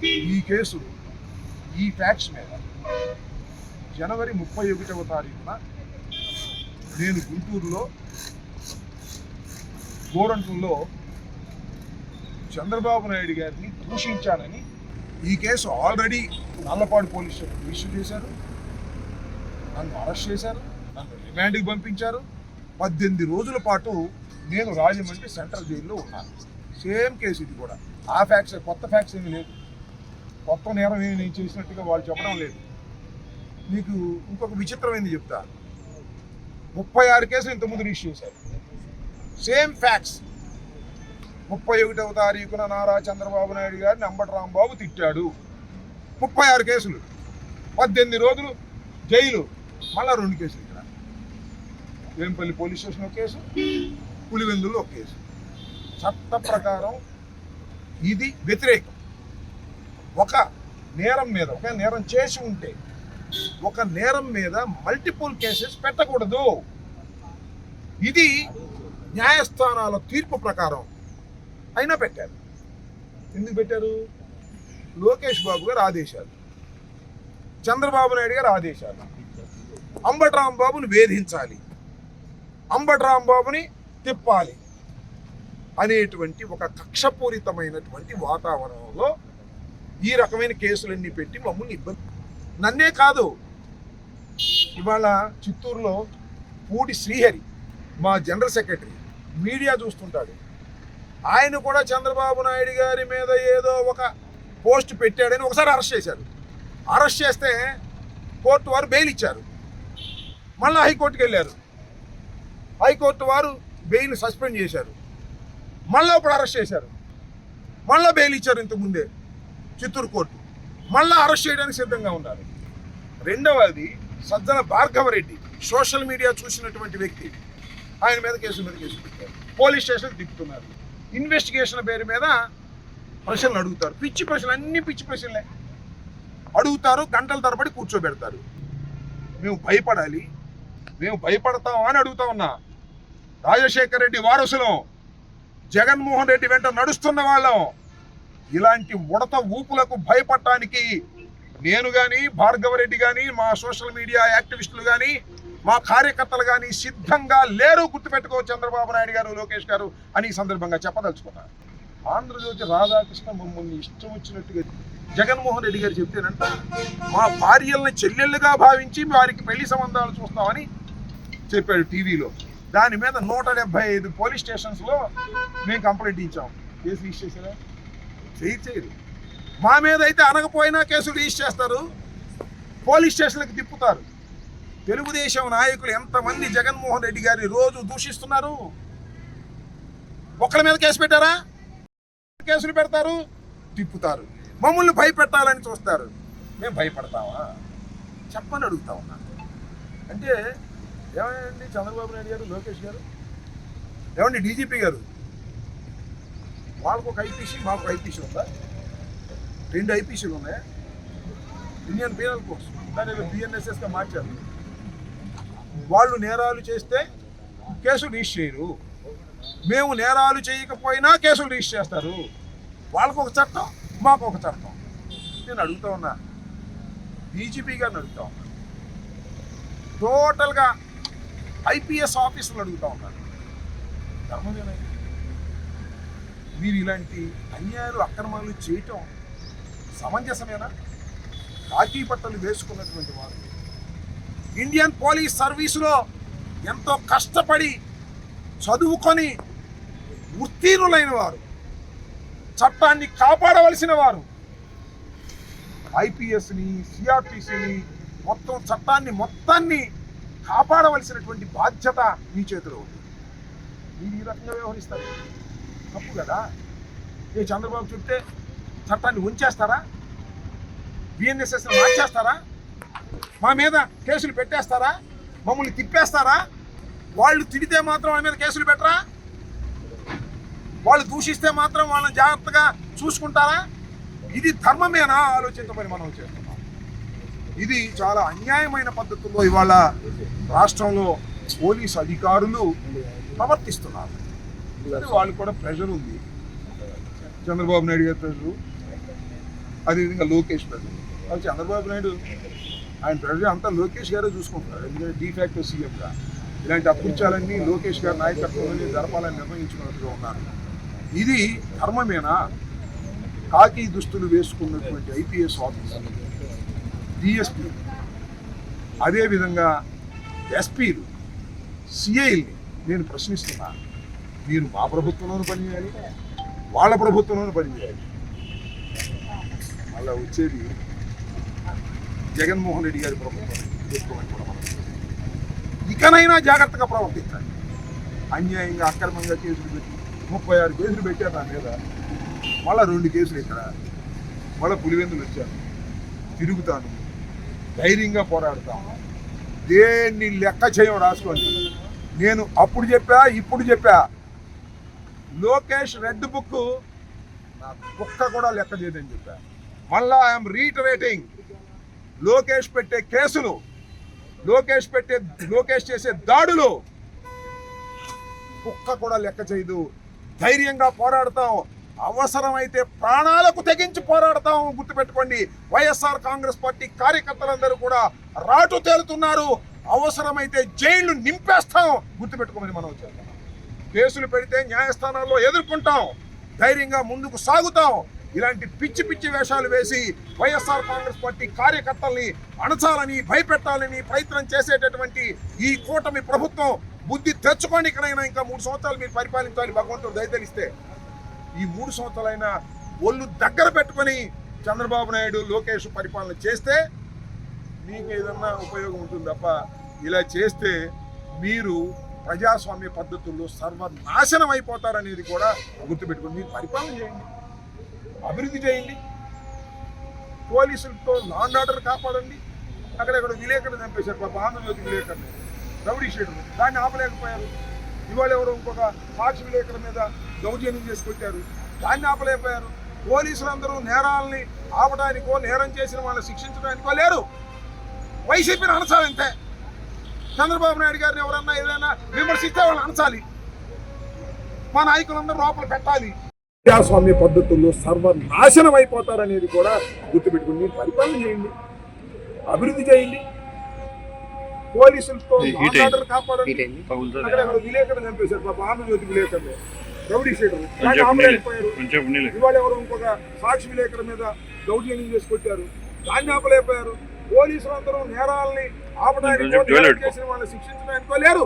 ఈ కేసు ఈ ఫ్యాక్ట్స్ మీద జనవరి 31వ తారీఖున నేను గుంటూరులో గోరంట్లలో చంద్రబాబు నాయుడు గారిని దూషించానని ఈ case already Nallapadu police station register చేశారు, నన్ను అరెస్ట్ చేశారు, నన్ను రిమాండ్కి పంపించారు. 18 రోజుల పాటు నేను రాజమండ్రి సెంట్రల్ జైల్లో ఉన్నాను. సేమ్ కేసు ఇది కూడా. ఆ ఫ్యాక్ట్స్, కొత్త ఫ్యాక్ట్స్ ఏమీ లేదు, కొత్త నేరం ఏమి నేను చేసినట్టుగా వాళ్ళు చెప్పడం లేదు. మీకు ఇంకొక విచిత్రమైనది చెప్తా. 36 కేసులు ఇంతకుముందు రిజిస్టర్ చేశారు. Same facts. 31వ తారీఖున నారా చంద్రబాబు నాయుడు గారిని అంబటి రాంబాబు తిట్టాడు. 36 కేసులు, 18 రోజులు జైలు, మళ్ళా 2 కేసులు. ఇక్కడ వేంపల్లి పోలీస్ స్టేషన్ ఒక కేసు, పులివెందుల్లో ఒక కేసు. చట్ట ప్రకారం ఇది వ్యతిరేకం. ఒక నేరం మీద, ఒక నేరం చేసి ఉంటే ఒక నేరం మీద మల్టిపుల్ కేసెస్ పెట్టకూడదు. ఇది న్యాయస్థానాల తీర్పు ప్రకారం అయినా పెట్టారు. ఎందుకు పెట్టారు? లోకేష్ బాబు గారు ఆదేశాలు, చంద్రబాబు నాయుడు గారు ఆదేశాలు. అంబటి రాంబాబుని వేధించాలి, అంబటి రాంబాబుని తిప్పాలి అనేటువంటి ఒక కక్షపూరితమైనటువంటి వాతావరణంలో ఈ రకమైన కేసులన్నీ పెట్టి మమ్మల్ని ఇబ్బంది. నన్నే కాదు, ఇవాళ చిత్తూరులో పూడి శ్రీహరి మా జనరల్ సెక్రటరీ మీడియా చూస్తుంటాడు. ఆయన కూడా చంద్రబాబు నాయుడు గారి మీద ఏదో ఒక పోస్ట్ పెట్టాడని ఒకసారి అరెస్ట్ చేశారు. అరెస్ట్ చేస్తే కోర్టు వారు బెయిల్ ఇచ్చారు. మళ్ళీ హైకోర్టుకి వెళ్ళారు. హైకోర్టు వారు బెయిల్ సస్పెండ్ చేశారు. మళ్ళీ ఇప్పుడు అరెస్ట్ చేశారు. మళ్ళీ బెయిల్ ఇచ్చారు ఇంతకుముందే చిత్తూరు కోర్టు. మళ్ళీ అరెస్ట్ చేయడానికి సిద్ధంగా ఉన్నారు. రెండవది సజ్జల భార్గవరెడ్డి, సోషల్ మీడియా చూసినటువంటి వ్యక్తి, ఆయన మీద కేసు పెట్టారు. Police station తిప్పుతున్నారు. ఇన్వెస్టిగేషన్ పేరు మీద ప్రశ్నలు అడుగుతారు. పిచ్చి ప్రశ్నలు, అన్ని పిచ్చి ప్రశ్నలే అడుగుతారు. గంటల తరబడి కూర్చోబెడతారు. మేము భయపడాలి, మేము భయపడతాం అని అడుగుతా ఉన్నా. రాజశేఖర రెడ్డి వారసులం, జగన్మోహన్ రెడ్డి వెంట నడుస్తున్న వాళ్ళం. ఇలాంటి ఉడత ఊపులకు భయపడటానికి నేను కానీ, భార్గవరెడ్డి కానీ, మా సోషల్ మీడియా యాక్టివిస్టులు కానీ, మా కార్యకర్తలు కానీ సిద్ధంగా లేరు. గుర్తుపెట్టుకో చంద్రబాబు నాయుడు గారు, లోకేష్ గారు అని ఈ సందర్భంగా చెప్పదలుచుకున్నారు. ఆంధ్రజ్యోతి రాధాకృష్ణ మమ్మల్ని ఇష్టం వచ్చినట్టుగా జగన్మోహన్ రెడ్డి గారు చెప్తేనంట మా భార్యల్ని చెల్లెళ్ళుగా భావించి వారికి పెళ్లి సంబంధాలు చూస్తామని చెప్పాడు టీవీలో. దాని మీద 175 పోలీస్ స్టేషన్స్లో మేము కంప్లైంట్ ఇచ్చాం. కేసు రిజిస్టర్ చేశారా? చేయరు. మా మీద అయితే అనకపోయినా కేసులు రిజిస్టర్ చేస్తారు, పోలీస్ స్టేషన్లకు తిప్పుతారు. తెలుగుదేశం నాయకులు ఎంతమంది జగన్మోహన్ రెడ్డి గారిని రోజు దూషిస్తున్నారు. ఒకళ్ళ మీద కేసు పెట్టారా? కేసులు పెడతారు, తిప్పుతారు. మమ్మల్ని భయపెట్టాలని చూస్తారు. మేము భయపడతామా? చెప్పని అడుగుతా ఉన్నా. అంటే ఏమండి చంద్రబాబు నాయుడు గారు, లోకేష్ గారు, ఏమండి డీజీపీ గారు, వాళ్ళకు ఒక ఐపీసీ, మాకు ఐపీసీ ఉందా? 2 ఐపీసీలు ఉన్నాయి. ఇండియన్ పీనల్ కోడ్స్, దాని బిఎన్ఎస్ఎస్గా మార్చారు. వాళ్ళు నేరాలు చేస్తే కేసులు రిజిస్టర్ చేయరు, మేము నేరాలు చేయకపోయినా కేసులు రిజిస్టర్ చేస్తారు. వాళ్ళకు ఒక చట్టం, మాకు ఒక చట్టం. నేను అడుగుతా ఉన్నా, డీజీపీ గారిని అడుగుతా ఉన్నా, టోటల్గా ఐపీఎస్ ఆఫీసులు అడుగుతా ఉన్నారు. ధర్మమేనా? మీరు ఇలాంటి అన్యాయాలు, అక్రమాలు చేయటం సమంజసమేనా? కాకీ బట్టలు వేసుకున్నటువంటి వారు, ఇండియన్ పోలీస్ సర్వీసులో ఎంతో కష్టపడి చదువుకొని ఉత్తీర్ణులైన వారు, చట్టాన్ని కాపాడవలసిన వారు, ఐపీఎస్ని, సిఆర్పిసిని, మొత్తం చట్టాన్ని మొత్తాన్ని కాపాడవలసినటువంటి బాధ్యత మీ చేతిలో ఉంది. మీరు ఈ రకంగా వ్యవహరిస్తారు, తప్పు కదా. ఏ చంద్రబాబు చెప్తే చట్టాన్ని ఉంచేస్తారా? బిఎన్ఎస్ఎస్ని మార్చేస్తారా? మా మీద కేసులు పెట్టేస్తారా? మమ్మల్ని తిప్పేస్తారా? వాళ్ళు తిడితే మాత్రం వాళ్ళ మీద కేసులు పెట్టరా? వాళ్ళు దూషిస్తే మాత్రం వాళ్ళని జాగ్రత్తగా చూసుకుంటారా? ఇది ధర్మమేనా? ఆలోచించమని మనం చేస్తున్నాం. ఇది చాలా అన్యాయమైన పద్ధతుల్లో ఇవాళ రాష్ట్రంలో పోలీసు అధికారులు ప్రవర్తిస్తున్నారు. వాళ్ళు కూడా ప్రెషర్ ఉంది, చంద్రబాబు నాయుడు గారి ప్రెషరు, అదేవిధంగా లోకేష్ ప్రజెంట్ అది చంద్రబాబు నాయుడు ఆయన ప్రజలు అంతా లోకేష్ గారే చూసుకుంటున్నారు. ఎందుకంటే డీఫాక్టో సీఎంగా ఇలాంటి అకృత్యాలన్నీ లోకేష్ గారి నాయకత్వంలోనే జరపాలని నిర్ణయించుకున్నట్టుగా ఉన్నారు. ఇది ధర్మమేనా? కాకి దుస్తులు వేసుకున్నటువంటి ఐపీఎస్ ఆఫీసర్లు, డిఎస్పీ, అదేవిధంగా ఎస్పీలు, సిఐల్ని నేను ప్రశ్నిస్తున్నా. మీరు మా ప్రభుత్వంలోనూ పనిచేయాలి, వాళ్ళ ప్రభుత్వంలోనూ పనిచేయాలి. మళ్ళా వచ్చేది జగన్మోహన్ రెడ్డి గారి ప్రభుత్వం చెప్పుకోమని కూడా మనం ఇకనైనా జాగ్రత్తగా ప్రవర్తించాలి. అన్యాయంగా అక్రమంగా కేసులు పెట్టి 36 కేసులు పెట్టారు నా మీద. మళ్ళీ 2 కేసులు ఇక్కడ, మళ్ళీ పులివెందులు వచ్చాను, తిరుగుతాను, ధైర్యంగా పోరాడతాను. దేన్ని లెక్క చేయం రాసుకోండి. నేను అప్పుడు చెప్పా, ఇప్పుడు చెప్పా, లోకేష్ రెడ్ బుక్ నా కుక్క కూడా లెక్క చేయదని చెప్పా. మళ్ళా ఐఎమ్ రీటరేటింగ్, లోకేష్ పెట్టే కేసులు, లోకేష్ చేసే దాడులు కుక్క కూడా లెక్క చేయదు. ధైర్యంగా పోరాడతాం, అవసరమైతే ప్రాణాలకు తెగించి పోరాడతాం. గుర్తుపెట్టుకోండి, వైఎస్ఆర్ కాంగ్రెస్ పార్టీ కార్యకర్తలందరూ కూడా రాటు తేలుతున్నారు. అవసరమైతే జైళ్లు నింపేస్తాం. గుర్తుపెట్టుకోమని మనం చెప్తాం. కేసులు పెడితే న్యాయస్థానాల్లో ఎదుర్కొంటాం, ధైర్యంగా ముందుకు సాగుతాం. ఇలాంటి పిచ్చి పిచ్చి వేషాలు వేసి వైఎస్ఆర్ కాంగ్రెస్ పార్టీ కార్యకర్తల్ని అణచాలని, భయపెట్టాలని ప్రయత్నం చేసేటటువంటి ఈ కూటమి ప్రభుత్వం బుద్ధి తెచ్చుకోండి. ఇక్కడైనా ఇంకా 3 సంవత్సరాలు మీరు పరిపాలించాలి, భగవంతుడు దయతలిస్తే. ఈ 3 సంవత్సరాలైనా ఒళ్ళు దగ్గర పెట్టుకొని చంద్రబాబు నాయుడు, లోకేష్ పరిపాలన చేస్తే మీకు ఏదన్నా ఉపయోగం ఉంటుంది తప్ప, ఇలా చేస్తే మీరు ప్రజాస్వామ్య పద్ధతుల్లో సర్వనాశనం అయిపోతారనేది కూడా గుర్తుపెట్టుకోండి. మీరు పరిపాలన చేయండి, అభివృద్ధి చేయండి, పోలీసులతో లా అండ్ ఆర్డర్ కాపాడండి. అక్కడెక్కడ విలేకరులు చంపేశారు పాప, ఆంధ్రజ్యోతి విలేకరులు, రౌడీ షీటర్లు, దాన్ని ఆపలేకపోయారు. ఇవాళ ఎవరో ఇంకొక సాక్షి విలేకరుల మీద దౌర్జన్యం చేసి కొట్టారు, దాన్ని ఆపలేకపోయారు. పోలీసులందరూ నేరాలని ఆపడానికో, నేరం చేసిన వాళ్ళని శిక్షించడానికో లేరు. వైసీపీని అనచాలంతే. చంద్రబాబు నాయుడు గారిని ఎవరన్నా ఏదైనా విమర్శిస్తే వాళ్ళని అనచాలి, మా నాయకులందరూ లోపల పెట్టాలి. ప్రజాస్వామ్య పద్ధతుల్లో సర్వనాశనం అయిపోతారనేది కూడా గుర్తుపెట్టుకుని మీరు పరిపాలన చేయండి, అభివృద్ధి చేయండి, పోలీసులతో ఆర్డర్ కాపాడండి. అక్కడ విలేకరులు చంపేశారు పాప, ఆంధ్రజ్యోతి విలేకరులు, రౌడీ షీటర్లు, దాన్ని ఆపలేకపోయారు. ఇవాళ ఎవరో ఇంకొక సాక్షి విలేకరుల మీద దౌర్జన్యం చేసి కొట్టారు, దాన్ని ఆపలేకపోయారు. పోలీసులందరూ నేరాలని ఆపడానికి, చేసిన వాళ్ళని శిక్షించడానికో లేరు.